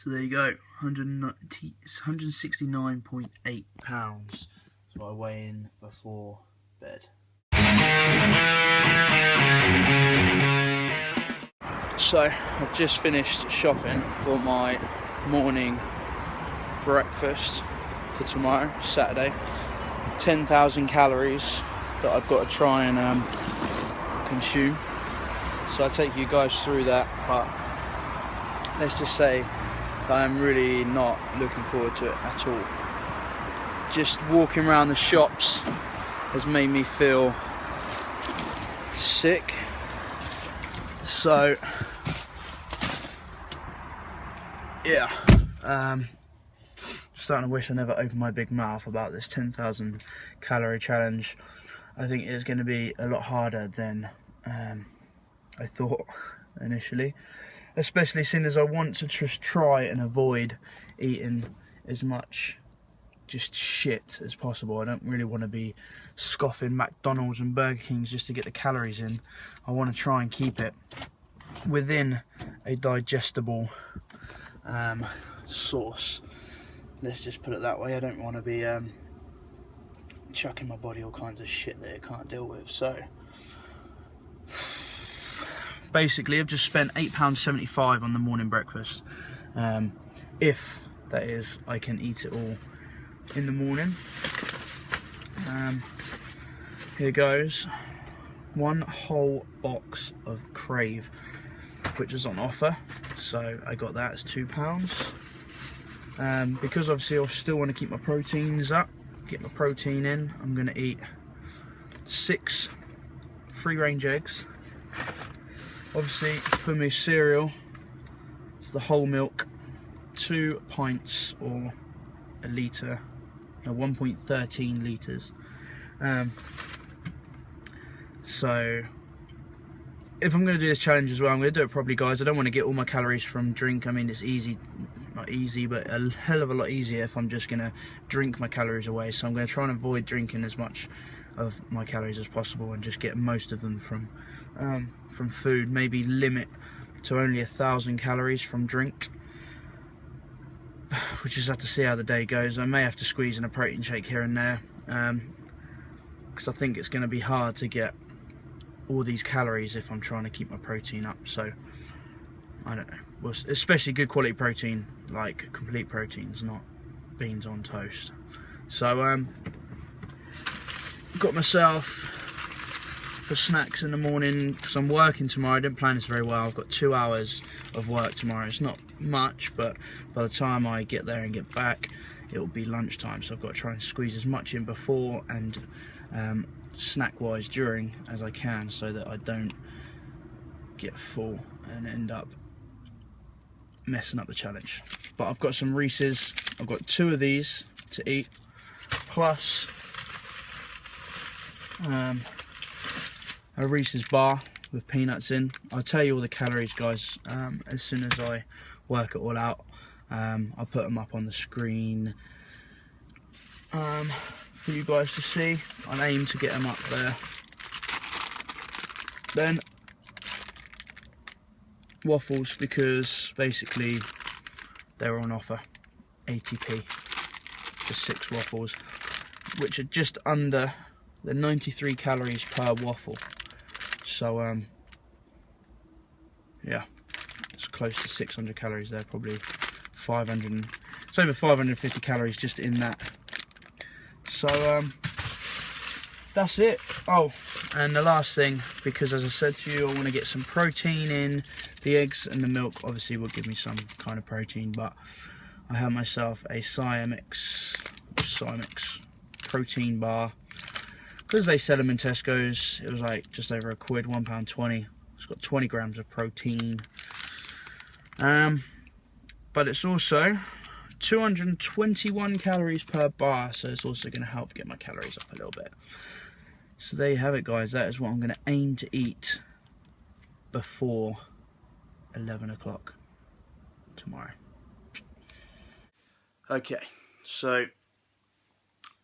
So there you go, 169.8 pounds is what I weigh in before bed. So I've just finished shopping for my morning breakfast for tomorrow, Saturday. 10,000 calories that I've got to try and consume. So I'll take you guys through that, but let's just say that I'm really not looking forward to it at all. Just walking around the shops has made me feel sick. So yeah, starting to wish I never opened my big mouth about this 10,000 calorie challenge. I think it is going to be a lot harder than I thought initially, especially seeing as I want to just try and avoid eating as much just shit as possible. I don't really want to be scoffing McDonald's and Burger Kings just to get the calories in. I want to try and keep it within a digestible source. Let's just put it that way. I don't want to be chucking my body all kinds of shit that it can't deal with. So basically I've just spent £8.75 on the morning breakfast. If that is, I can eat it all in the morning. Here goes. One whole box of Crave, which is on offer, so I got that. It's £2. Because obviously I still want to keep my proteins up, get my protein in, I'm going to eat 6 free-range eggs. Obviously for my cereal, it's the whole milk, 2 pints or a litre, 1.13 litres. So if I'm going to do this challenge as well, I'm going to do it properly, guys. I don't want to get all my calories from drink. I mean, it's easy, not easy, but a hell of a lot easier if I'm just going to drink my calories away. So I'm going to try and avoid drinking as much of my calories as possible and just get most of them from food. Maybe limit to only 1,000 calories from drink. We'll just have to see how the day goes. I may have to squeeze in a protein shake here and there, because I think it's going to be hard to get all these calories if I'm trying to keep my protein up. So I don't know, well, especially good quality protein, like complete proteins, not beans on toast. So got myself for snacks in the morning because I'm working tomorrow. I didn't plan this very well. I've got 2 hours of work tomorrow. It's not much, but by the time I get there and get back, it will be lunchtime. So I've got to try and squeeze as much in before and snack wise during as I can, so that I don't get full and end up messing up the challenge. But I've got some Reese's. I've got 2 of these to eat, plus a Reese's bar with peanuts in. I'll tell you all the calories, guys, as soon as I work it all out. I'll put them up on the screen for you guys to see. I'll aim to get them up there. Then waffles, because basically they're on offer, 80p for 6 waffles, which are just under the 93 calories per waffle. So yeah, it's close to 600 calories there, probably 500, it's over 550 calories just in that. So that's it. Oh, and the last thing, because as I said to you, I want to get some protein in. The eggs and the milk obviously will give me some kind of protein, but I have myself a Siamix protein bar, because they sell them in Tesco's. It was like just over £1, £1.20. It's got 20 grams of protein, but it's also 221 calories per bar, so it's also going to help get my calories up a little bit. So there you have it, guys. That is what I'm going to aim to eat before 11 o'clock tomorrow. Okay, so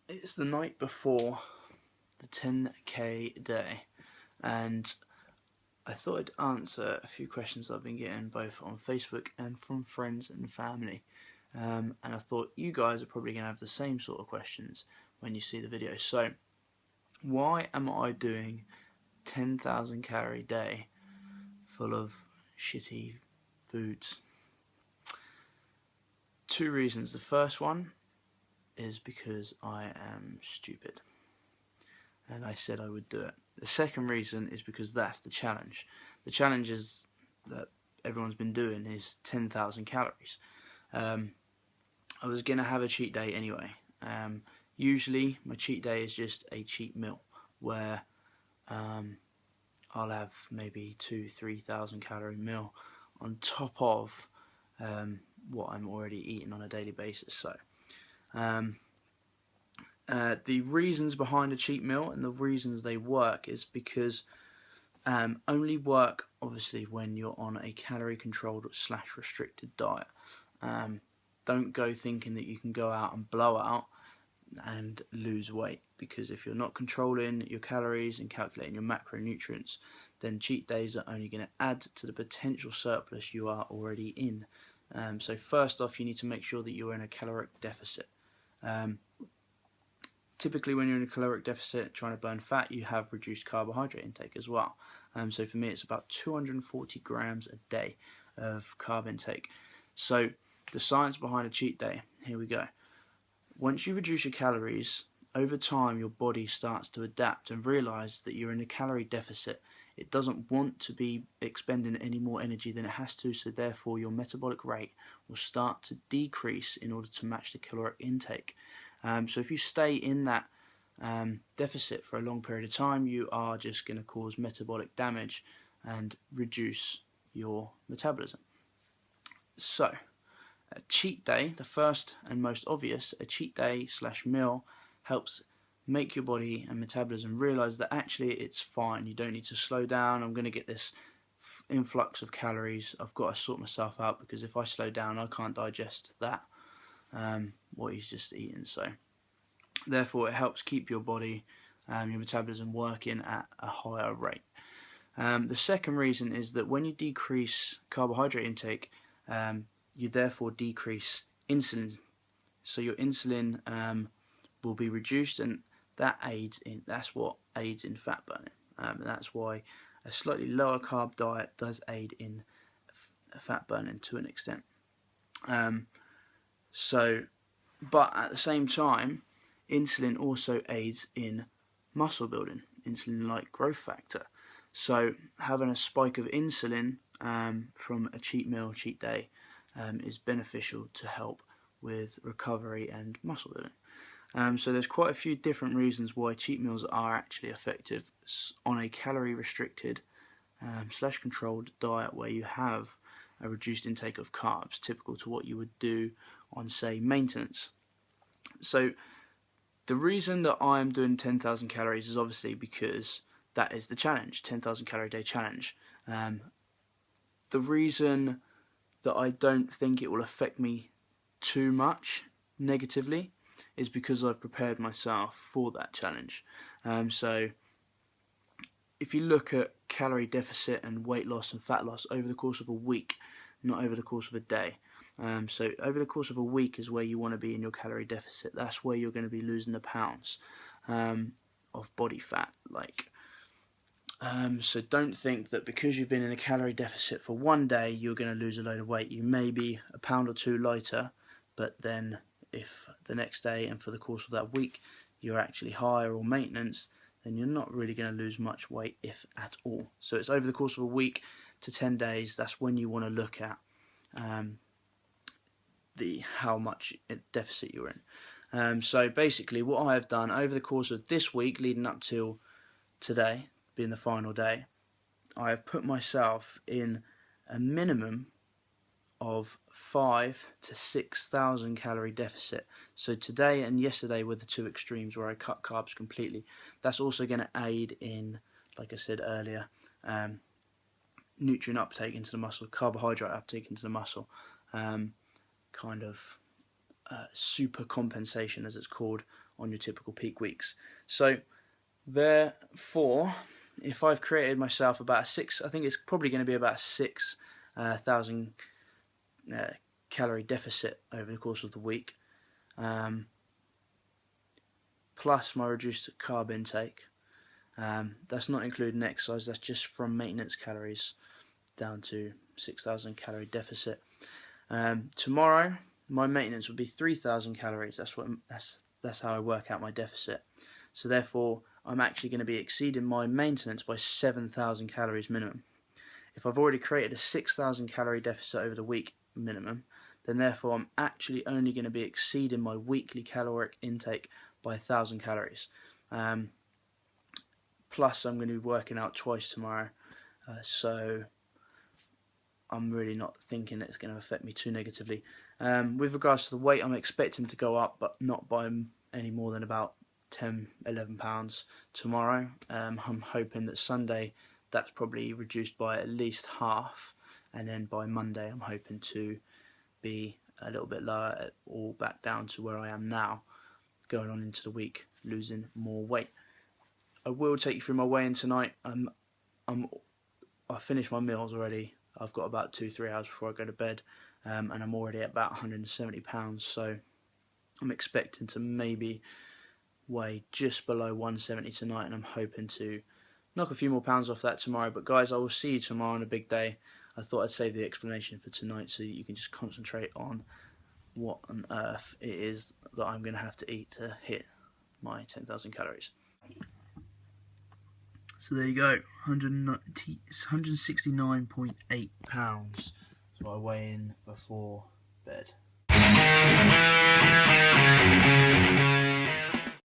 it's the night before the 10k day, and I thought I'd answer a few questions I've been getting both on Facebook and from friends and family. And I thought you guys are probably going to have the same sort of questions when you see the video. So, why am I doing 10,000 calorie day full of shitty foods? Two reasons. The first one is because I am stupid, and I said I would do it. The second reason is because that's the challenge. The challenge is that everyone's been doing is 10,000 calories. I was going to have a cheat day anyway. Usually my cheat day is just a cheat meal where I'll have maybe 2,000–3,000 calorie meal on top of what I'm already eating on a daily basis. So the reasons behind a cheat meal and the reasons they work is because only work obviously when you're on a calorie controlled / restricted diet. Don't go thinking that you can go out and blow out and lose weight, because if you're not controlling your calories and calculating your macronutrients, then cheat days are only going to add to the potential surplus you are already in. So first off, you need to make sure that you're in a caloric deficit. Typically when you're in a caloric deficit trying to burn fat, you have reduced carbohydrate intake as well. So for me it's about 240 grams a day of carb intake. So the science behind a cheat day, here we go. Once you reduce your calories, over time your body starts to adapt and realise that you're in a calorie deficit. It doesn't want to be expending any more energy than it has to, so therefore your metabolic rate will start to decrease in order to match the caloric intake. So if you stay in that deficit for a long period of time, you are just going to cause metabolic damage and reduce your metabolism. So a cheat day, the first and most obvious, a cheat day / meal helps make your body and metabolism realize that actually it's fine. You don't need to slow down. I'm going to get this influx of calories. I've got to sort myself out, because if I slow down I can't digest that, what he's just eaten. So therefore it helps keep your body, your metabolism working at a higher rate. The second reason is that when you decrease carbohydrate intake, you therefore decrease insulin. So your insulin will be reduced, and that's what aids in fat burning. And that's why a slightly lower carb diet does aid in fat burning to an extent. But at the same time, insulin also aids in muscle building, insulin-like growth factor. So having a spike of insulin from a cheat meal, cheat day, is beneficial to help with recovery and muscle building. So there's quite a few different reasons why cheat meals are actually effective on a calorie restricted / controlled diet where you have a reduced intake of carbs, typical to what you would do on, say, maintenance. So the reason that I'm doing 10,000 calories is obviously because that is the challenge, 10,000 calorie day challenge. The reason that I don't think it will affect me too much negatively is because I've prepared myself for that challenge. So if you look at calorie deficit and weight loss and fat loss over the course of a week, not over the course of a day. So over the course of a week is where you want to be in your calorie deficit. That's where you're going to be losing the pounds of body fat. So don't think that because you've been in a calorie deficit for one day you're going to lose a load of weight. You may be a pound or two lighter, but then if the next day and for the course of that week you're actually higher or maintenance, then you're not really going to lose much weight, if at all. So it's over the course of a week to 10 days, that's when you want to look at how much deficit you're in. So basically what I have done over the course of this week leading up till today being the final day, I have put myself in a minimum of 5,000 to 6,000 calorie deficit. So today and yesterday were the two extremes where I cut carbs completely. That's also going to aid in, like I said earlier, nutrient uptake into the muscle, carbohydrate uptake into the muscle, kind of super compensation as it's called on your typical peak weeks. So therefore if I've created myself about I think it's probably going to be about 6,000 calorie deficit over the course of the week, plus my reduced carb intake. That's not including exercise, that's just from maintenance calories down to 6,000 calorie deficit. Tomorrow my maintenance would be 3,000 calories. That's how I work out my deficit. So therefore I'm actually going to be exceeding my maintenance by 7,000 calories minimum. If I've already created a 6,000 calorie deficit over the week minimum, then therefore I'm actually only going to be exceeding my weekly caloric intake by 1,000 calories. Plus I'm going to be working out twice tomorrow, so I'm really not thinking it's going to affect me too negatively. With regards to the weight, I'm expecting to go up, but not by any more than about 10-11 pounds tomorrow. I'm hoping that Sunday that's probably reduced by at least half, and then by Monday I'm hoping to be a little bit lower, or back down to where I am now, going on into the week, losing more weight. I will take you through my weigh-in tonight. I finished my meals already. I've got about 2-3 hours before I go to bed, and I'm already at about 170 pounds, so I'm expecting to maybe weigh just below 170 tonight, and I'm hoping to knock a few more pounds off that tomorrow. But guys, I will see you tomorrow on a big day. I thought I'd save the explanation for tonight so that you can just concentrate on what on earth it is that I'm going to have to eat to hit my 10,000 calories. So there you go, 169.8 pounds. So I weigh in before bed.